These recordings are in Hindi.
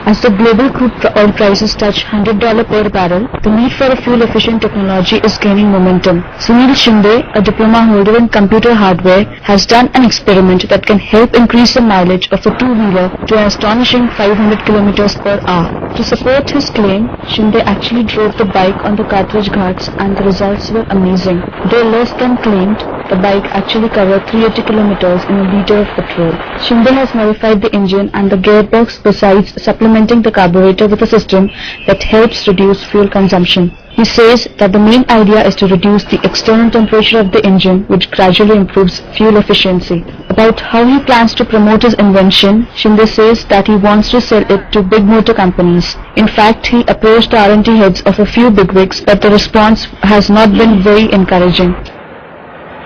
As the global crude oil prices touch $100 per barrel, the need for a fuel-efficient technology is gaining momentum. Sunil Shinde, a diploma holder in computer hardware, has done an experiment that can help increase the mileage of a two-wheeler to an astonishing 500 km per hour. To support his claim, Shinde actually drove the bike on the Cartridge Ghats and the results were amazing. Though less than claimed, the bike actually covered 380 km in a liter of petrol. Shinde has modified the engine and the gearbox besides supplementing the carburetor with a system that helps reduce fuel consumption. He says that the main idea is to reduce the external temperature of the engine, which gradually improves fuel efficiency. About how he plans to promote his invention, Shinde says that he wants to sell it to big motor companies. In fact, he approached the R&D heads of a few bigwigs, but the response has not been very encouraging.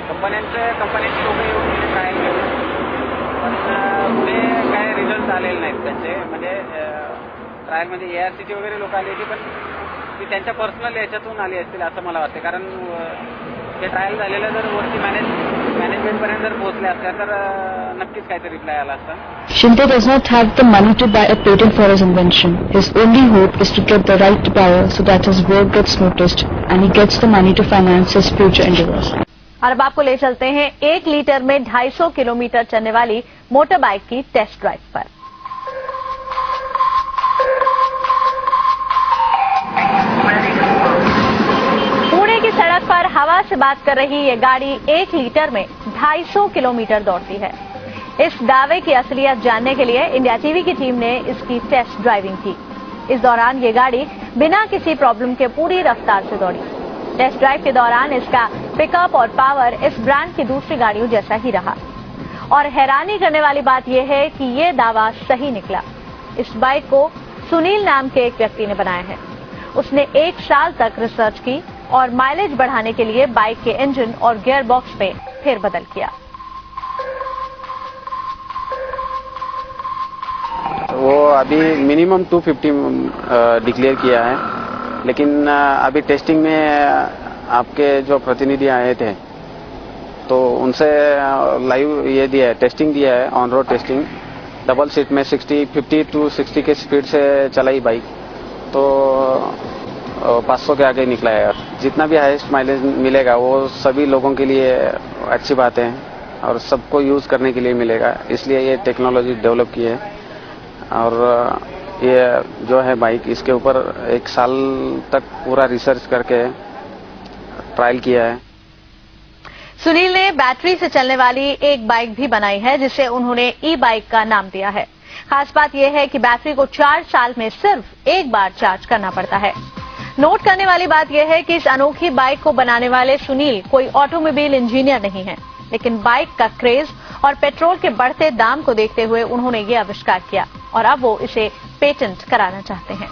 कंपन्यांचे लोक येऊन ट्रायल केले पण पुढे काय रिझल्ट आलेले नाहीत त्यांचे म्हणजे ट्रायलमध्ये ARCची वगैरे लोक आली होती पण ती त्यांच्या पर्सनल याच्यातून आली असतील असं मला वाटते कारण ते ट्रायल झालेलं जर वरती मॅनेजमेंटपर्यंत जर पोहोचले असत्या तर नक्कीच काहीतरी रिप्लाय आला असता. Shinde does not have the money to buy a patent for his invention. His only hope is to get the right buyer so that his work gets noticed and he gets the money to finance his future endeavors. और अब आपको ले चलते हैं 1 लीटर में 250 किलोमीटर चलने वाली मोटर बाइक की टेस्ट ड्राइव पर। पुणे की सड़क पर हवा से बात कर रही ये गाड़ी 1 लीटर में 250 किलोमीटर दौड़ती है। इस दावे की असलियत जानने के लिए इंडिया टीवी की टीम ने इसकी टेस्ट ड्राइविंग की। इस दौरान ये गाड़ी बिना किसी प्रॉब्लम के पूरी रफ्तार से दौड़ी। टेस्ट ड्राइव के दौरान इसका पिकअप और पावर इस ब्रांड की दूसरी गाड़ियों जैसा ही रहा और हैरानी करने वाली बात यह है कि यह दावा सही निकला। इस बाइक को सुनील नाम के एक व्यक्ति ने बनाया है। उसने 1 साल तक रिसर्च की और माइलेज बढ़ाने के लिए बाइक के इंजन और गियर बॉक्स में फेरबदल किया। वो अभी मिनिमम 250 डिक्लेयर किया है लेकिन अभी टेस्टिंग में आपके जो प्रतिनिधि आए थे तो उनसे लाइव ये दिया है टेस्टिंग दिया है on road testing double seat में 50 टू 60 के स्पीड से चलाई बाइक तो 500 के आगे निकला है। जितना भी हाईएस्ट माइलेज मिलेगा वो सभी लोगों के लिए अच्छी बात है और सबको यूज करने के लिए मिलेगा इसलिए ये टेक्नोलॉजी डेवलप की है और ये जो है बाइक इसके ऊपर 1 साल तक पूरा रिसर्च करके ट्रायल किया है। सुनील ने बैटरी से चलने वाली एक बाइक भी बनाई है जिसे उन्होंने ई बाइक का नाम दिया है। खास बात यह है कि बैटरी को 4 साल में सिर्फ 1 बार चार्ज करना पड़ता है। नोट करने वाली बात यह है कि इस अनोखी बाइक को बनाने वाले सुनील कोई ऑटोमोबाइल इंजीनियर नहीं है लेकिन बाइक का क्रेज और पेट्रोल के बढ़ते दाम को देखते हुए उन्होंने ये आविष्कार किया और अब वो इसे पेटेंट कराना चाहते हैं।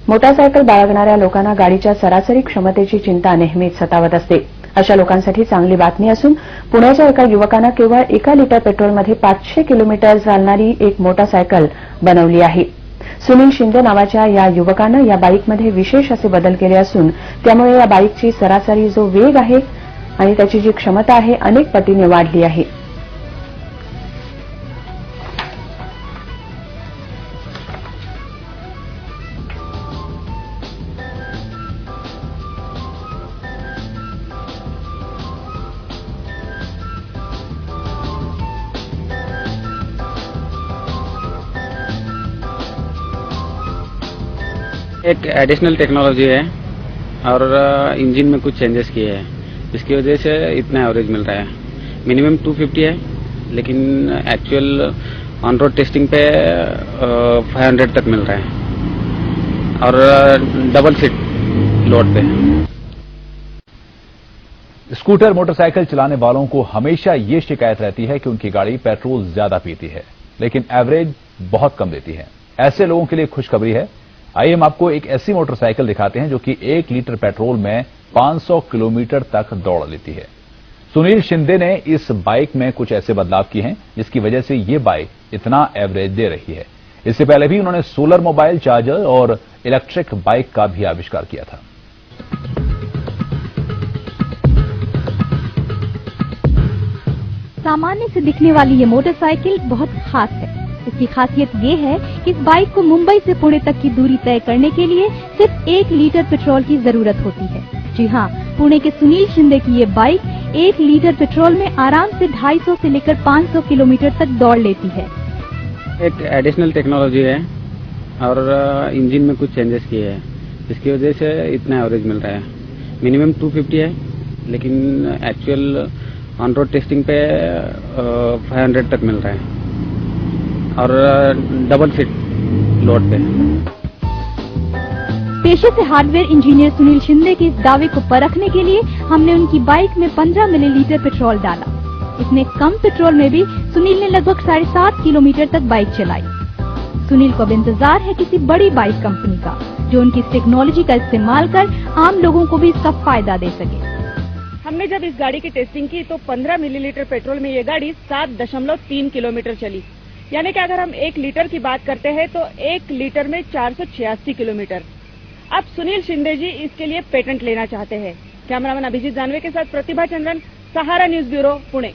मोटारसायकल बाळगणाऱ्या लोकांना गाडीच्या सरासरी क्षमतेची चिंता नेहमीच सतावत असते। अशा लोकांसाठी चांगली बातमी असून पुण्याच्या एका युवकानं केवळ 1 लिटर पेट्रोलमध्ये 500 किलोमीटर चालणारी एक मोटारसायकल बनवली आहे। सुनील शिंदे नावाच्या या युवकानं या बाईकमध्ये विशेष असे बदल केले असून त्यामुळे या बाईकची सरासरी जो वेग आहे आणि त्याची जी क्षमता आहे अनेक पटीने वाढली आहे। एक एडिशनल टेक्नोलॉजी है और इंजन में कुछ चेंजेस किए हैं जिसकी वजह से इतना एवरेज मिल रहा है। मिनिमम 250 है लेकिन एक्चुअल ऑन रोड टेस्टिंग पे 500 तक मिल रहा है और डबल सीट लोड पे। स्कूटर मोटरसाइकिल चलाने वालों को हमेशा ये शिकायत रहती है कि उनकी गाड़ी पेट्रोल ज्यादा पीती है लेकिन एवरेज बहुत कम देती है। ऐसे लोगों के लिए खुशखबरी है। आइए हम आपको एक ऐसी मोटरसाइकिल दिखाते हैं जो कि 1 लीटर पेट्रोल में 500 किलोमीटर तक दौड़ लेती है। सुनील शिंदे ने इस बाइक में कुछ ऐसे बदलाव किए हैं जिसकी वजह से ये बाइक इतना एवरेज दे रही है। इससे पहले भी उन्होंने सोलर मोबाइल चार्जर और इलेक्ट्रिक बाइक का भी आविष्कार किया था। सामान्य से दिखने वाली ये मोटरसाइकिल बहुत खास है। इसकी खासियत ये है कि इस बाइक को मुंबई से पुणे तक की दूरी तय करने के लिए सिर्फ 1 लीटर पेट्रोल की जरूरत होती है। जी हाँ, पुणे के सुनील शिंदे की ये बाइक 1 लीटर पेट्रोल में आराम से 250 से लेकर 500 किलोमीटर तक दौड़ लेती है। एक एडिशनल टेक्नोलॉजी है और इंजन में कुछ चेंजेस किए हैं, जिसकी वजह से इतना एवरेज मिल रहा है। मिनिमम 250 है, लेकिन एक्चुअल ऑन रोड टेस्टिंग पे 500 तक मिल रहा है और डबल सीट लोड पे। पेशे से हार्डवेयर इंजीनियर सुनील शिंदे के इस दावे को परखने के लिए हमने उनकी बाइक में 15 मिलीलीटर पेट्रोल डाला। इतने कम पेट्रोल में भी सुनील ने लगभग 7.5 किलोमीटर तक बाइक चलाई। सुनील को अब इंतजार है किसी बड़ी बाइक कंपनी का, जो उनकी इस टेक्नोलॉजी का इस्तेमाल कर आम लोगों को भी इसका फायदा दे सके। हमने जब इस गाड़ी की टेस्टिंग की तो 15 मिलीलीटर पेट्रोल में ये गाड़ी 7.3 किलोमीटर चली। यानी कि अगर हम 1 लीटर की बात करते हैं तो 1 लीटर में 486 किलोमीटर। अब सुनील शिंदे जी इसके लिए पेटेंट लेना चाहते हैं। कैमरामैन अभिजीत जानवे के साथ प्रतिभा चंद्रन, सहारा न्यूज ब्यूरो, पुणे।